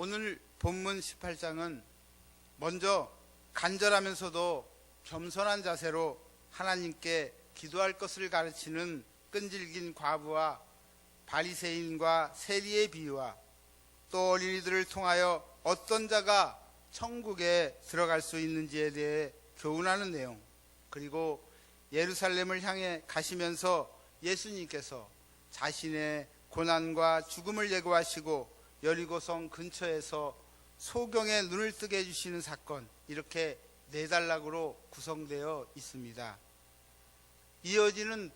오늘 본문 18장은 먼저 간절하면서도 겸손한 자세로 하나님께 기도할 것을 가르치는 끈질긴 과부와 바리새인과 세리의 비유와 또 어린이들을 통하여 어떤 자가 천국에 들어갈 수 있는지에 대해 교훈하는 내용, 그리고 예루살렘을 향해 가시면서 예수님께서 자신의 고난과 죽음을 예고하시고 여리고성 근처에서 소경의 눈을 뜨게 해주시는 사건, 이렇게 네 단락으로 구성되어 있습니다. 이어지는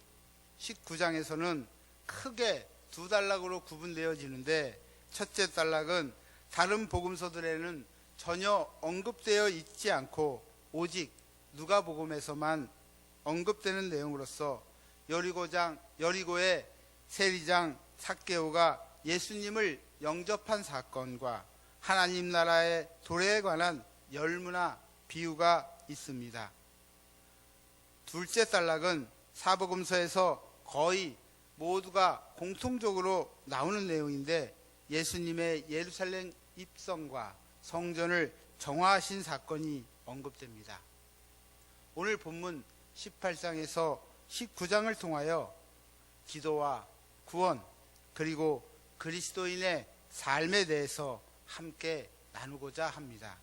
19장에서는 크게 두 단락으로 구분되어지는데, 첫째 단락은 다른 복음서들에는 전혀 언급되어 있지 않고 오직 누가복음에서만 언급되는 내용으로서 여리고의 세리장 삭개오가 예수님을 영접한 사건과 하나님 나라의 도래에 관한 열무나 비유가 있습니다. 둘째 단락은 사복음서에서 거의 모두가 공통적으로 나오는 내용인데, 예수님의 예루살렘 입성과 성전을 정화하신 사건이 언급됩니다. 오늘 본문 18장에서 19장을 통하여 기도와 구원, 그리고 그리스도인의 삶에 대해서 함께 나누고자 합니다.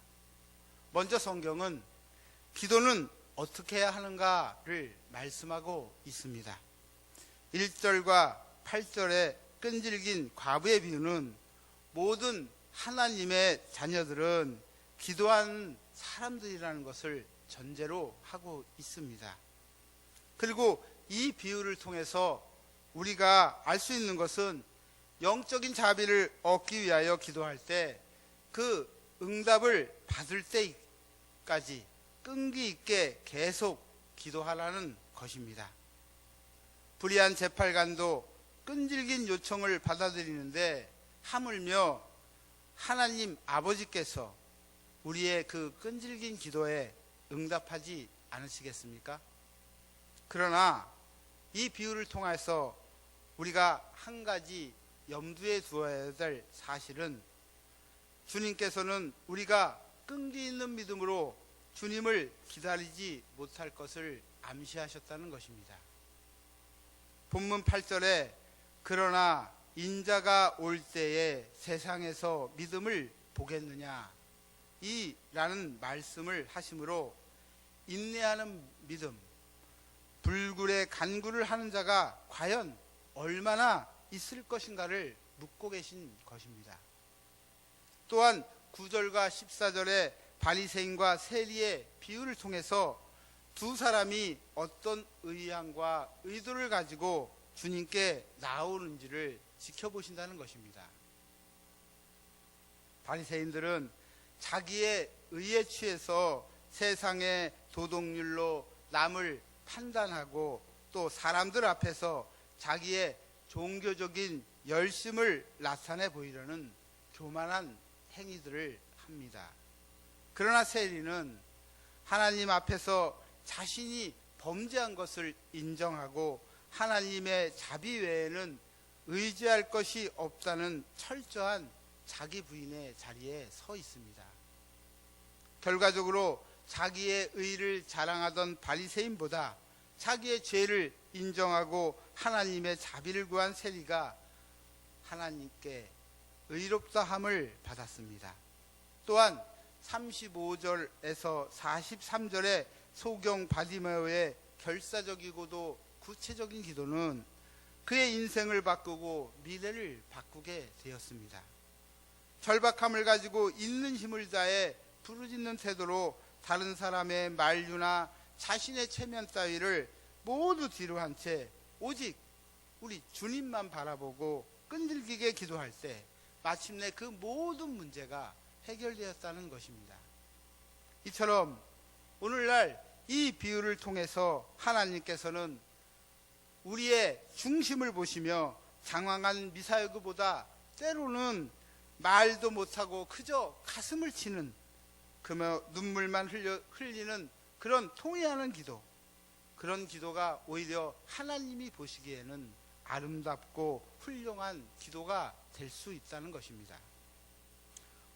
먼저 성경은 기도는 어떻게 해야 하는가를 말씀하고 있습니다. 1절과 8절의 끈질긴 과부의 비유는 모든 하나님의 자녀들은 기도하는 사람들이라는 것을 전제로 하고 있습니다. 그리고 이 비유를 통해서 우리가 알 수 있는 것은 영적인 자비를 얻기 위하여 기도할 때 그 응답을 받을 때까지 끈기 있게 계속 기도하라는 것입니다. 불의한 재판관도 끈질긴 요청을 받아들이는데 하물며 하나님 아버지께서 우리의 그 끈질긴 기도에 응답하지 않으시겠습니까? 그러나 이 비유를 통해서 우리가 한 가지 염두에 두어야 될 사실은, 주님께서는 우리가 끈기 있는 믿음으로 주님을 기다리지 못할 것을 암시하셨다는 것입니다. 본문 8절에 그러나 인자가 올 때에 세상에서 믿음을 보겠느냐 이 라는 말씀을 하심으로 인내하는 믿음, 불굴의 간구를 하는 자가 과연 얼마나 있을 것인가를 묻고 계신 것입니다. 또한 9절과 14절의 바리새인과 세리의 비유를 통해서 두 사람이 어떤 의향과 의도를 가지고 주님께 나오는지를 지켜보신다는 것입니다. 바리새인들은 자기의 의에 취해서 세상의 도덕률로 남을 판단하고 또 사람들 앞에서 자기의 종교적인 열심을 나타내 보이려는 교만한 행위들을 합니다. 그러나 세리는 하나님 앞에서 자신이 범죄한 것을 인정하고 하나님의 자비 외에는 의지할 것이 없다는 철저한 자기 부인의 자리에 서 있습니다. 결과적으로 자기의 의를 자랑하던 바리새인보다 자기의 죄를 인정하고 하나님의 자비를 구한 세리가 하나님께 의롭다함을 받았습니다. 또한 35절에서 43절의 소경 바디메오의 결사적이고도 구체적인 기도는 그의 인생을 바꾸고 미래를 바꾸게 되었습니다. 절박함을 가지고 있는 힘을 다해 부르짖는 태도로 다른 사람의 만류나 자신의 체면 따위를 모두 뒤로 한 채 오직 우리 주님만 바라보고 끈질기게 기도할 때 마침내 그 모든 문제가 해결되었다는 것입니다. 이처럼 오늘날 이 비유를 통해서 하나님께서는 우리의 중심을 보시며 장황한 미사여구보다 때로는 말도 못하고 그저 가슴을 치는 그며 눈물만 흘리는 그런 통회하는 기도, 그런 기도가 오히려 하나님이 보시기에는 아름답고 훌륭한 기도가 될 수 있다는 것입니다.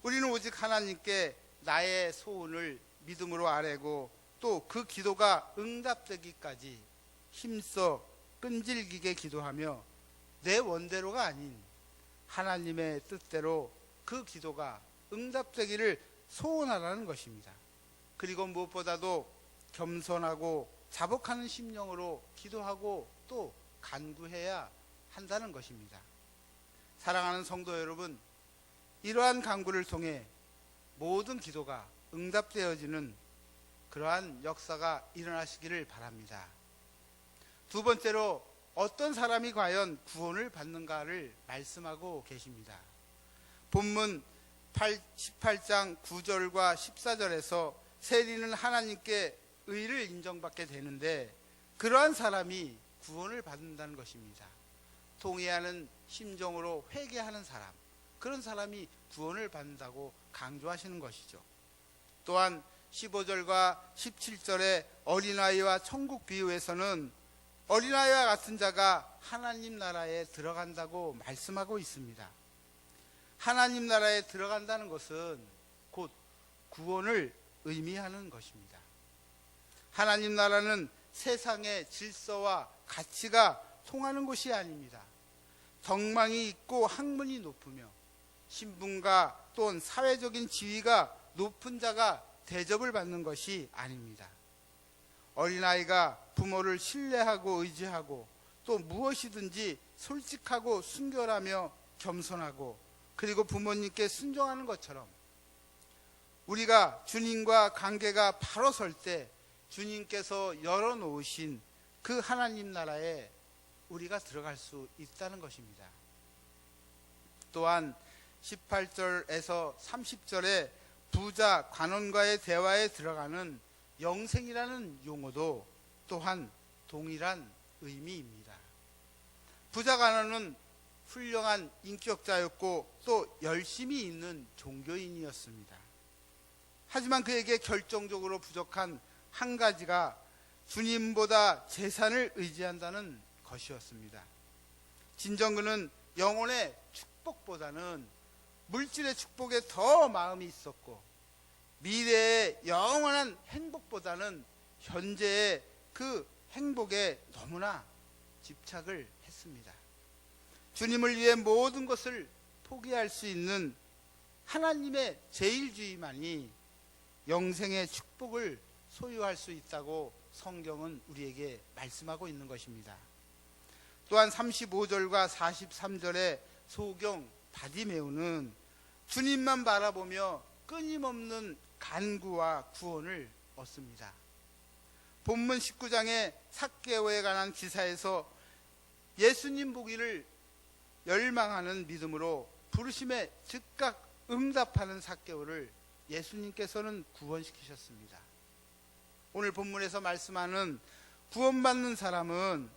우리는 오직 하나님께 나의 소원을 믿음으로 아뢰고 또 그 기도가 응답되기까지 힘써 끈질기게 기도하며 내 원대로가 아닌 하나님의 뜻대로 그 기도가 응답되기를 소원하라는 것입니다. 그리고 무엇보다도 겸손하고 자복하는 심령으로 기도하고 또 간구해야 한다는 것입니다. 사랑하는 성도 여러분, 이러한 간구를 통해 모든 기도가 응답되어지는 그러한 역사가 일어나시기를 바랍니다. 두 번째로 어떤 사람이 과연 구원을 받는가를 말씀하고 계십니다. 본문 18장 9절과 14절에서 세리는 하나님께 의를 인정받게 되는데 그러한 사람이 구원을 받는다는 것입니다. 통회하는 심정으로 회개하는 사람, 그런 사람이 구원을 받는다고 강조하시는 것이죠. 또한 15절과 17절의 어린아이와 천국 비유에서는 어린아이와 같은 자가 하나님 나라에 들어간다고 말씀하고 있습니다. 하나님 나라에 들어간다는 것은 곧 구원을 의미하는 것입니다. 하나님 나라는 세상의 질서와 가치가 통하는 곳이 아닙니다. 덕망이 있고 학문이 높으며 신분과 또는 사회적인 지위가 높은 자가 대접을 받는 것이 아닙니다. 어린아이가 부모를 신뢰하고 의지하고 또 무엇이든지 솔직하고 순결하며 겸손하고 그리고 부모님께 순종하는 것처럼 우리가 주님과 관계가 바로 설 때 주님께서 열어놓으신 그 하나님 나라에 우리가 들어갈 수 있다는 것입니다. 또한 18절에서 30절에 부자 관원과의 대화에 들어가는 영생이라는 용어도 또한 동일한 의미입니다. 부자 관원은 훌륭한 인격자였고 또 열심히 있는 종교인이었습니다. 하지만 그에게 결정적으로 부족한 한 가지가 주님보다 재산을 의지한다는 것이었습니다. 진정 그는 영혼의 축복보다는 물질의 축복에 더 마음이 있었고 미래의 영원한 행복보다는 현재의 그 행복에 너무나 집착을 했습니다. 주님을 위해 모든 것을 포기할 수 있는 하나님의 제일주의만이 영생의 축복을 소유할 수 있다고 성경은 우리에게 말씀하고 있는 것입니다. 또한 35절과 43절의 소경 바디메오는 주님만 바라보며 끊임없는 간구와 구원을 얻습니다. 본문 19장의 삭개오에 관한 기사에서 예수님 보기를 열망하는 믿음으로 부르심에 즉각 응답하는 삭개오를 예수님께서는 구원시키셨습니다. 오늘 본문에서 말씀하는 구원받는 사람은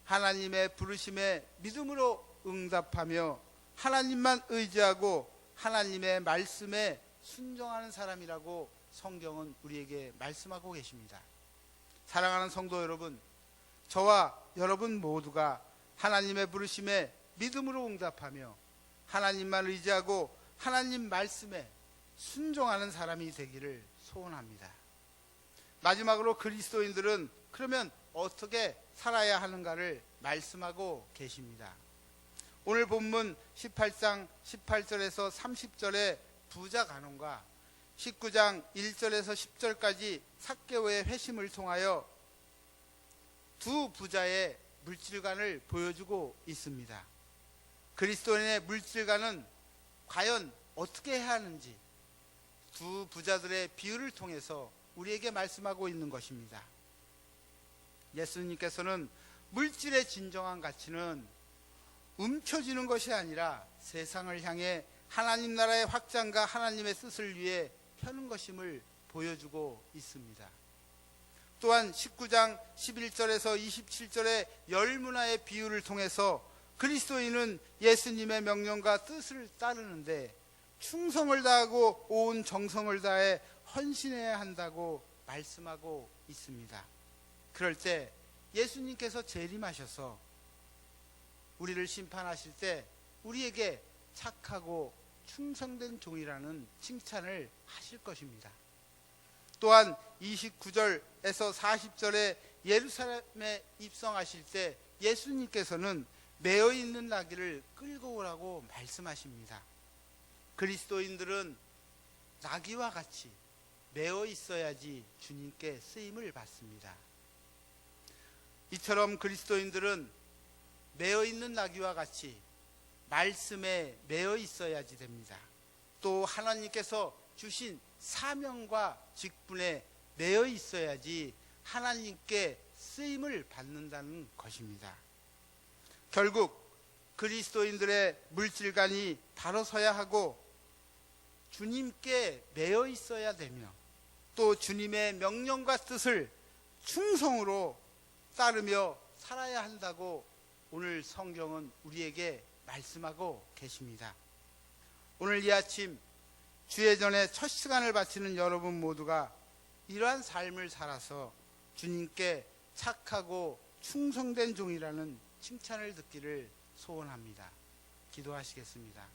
하나님의 부르심에 믿음으로 응답하며 하나님만 의지하고 하나님의 말씀에 순종하는 사람이라고 성경은 우리에게 말씀하고 계십니다. 사랑하는 성도 여러분, 저와 여러분 모두가 하나님의 부르심에 믿음으로 응답하며 하나님만 의지하고 하나님 말씀에 순종하는 사람이 되기를 소원합니다. 마지막으로 그리스도인들은 그러면 어떻게 살아야 하는가를 말씀하고 계십니다. 오늘 본문 18장 18절에서 30절의 부자 간원과 19장 1절에서 10절까지 삭개오의 회심을 통하여 두 부자의 물질관을 보여주고 있습니다. 그리스도인의 물질관은 과연 어떻게 해야 하는지 두 부자들의 비유를 통해서 우리에게 말씀하고 있는 것입니다. 예수님께서는 물질의 진정한 가치는 움켜쥐는 것이 아니라 세상을 향해 하나님 나라의 확장과 하나님의 뜻을 위해 펴는 것임을 보여주고 있습니다. 또한 19장 11절에서 27절의 열 문화의 비유를 통해서 그리스도인은 예수님의 명령과 뜻을 따르는데 충성을 다하고 온 정성을 다해 헌신해야 한다고 말씀하고 있습니다. 그럴 때 예수님께서 재림하셔서 우리를 심판하실 때 우리에게 착하고 충성된 종이라는 칭찬을 하실 것입니다. 또한 29절에서 40절에 예루살렘에 입성하실 때 예수님께서는 매어 있는 나귀를 끌고 오라고 말씀하십니다. 그리스도인들은 나귀와 같이 매어 있어야지 주님께 쓰임을 받습니다. 이처럼 그리스도인들은 매어 있는 나귀와 같이 말씀에 매어 있어야지 됩니다. 또 하나님께서 주신 사명과 직분에 매어 있어야지 하나님께 쓰임을 받는다는 것입니다. 결국 그리스도인들의 물질관이 바로 서야 하고 주님께 매어 있어야 되며 또 주님의 명령과 뜻을 충성으로 따르며 살아야 한다고 오늘 성경은 우리에게 말씀하고 계십니다. 오늘 이 아침 주의 전에 첫 시간을 바치는 여러분 모두가 이러한 삶을 살아서 주님께 착하고 충성된 종이라는 칭찬을 듣기를 소원합니다. 기도하시겠습니다.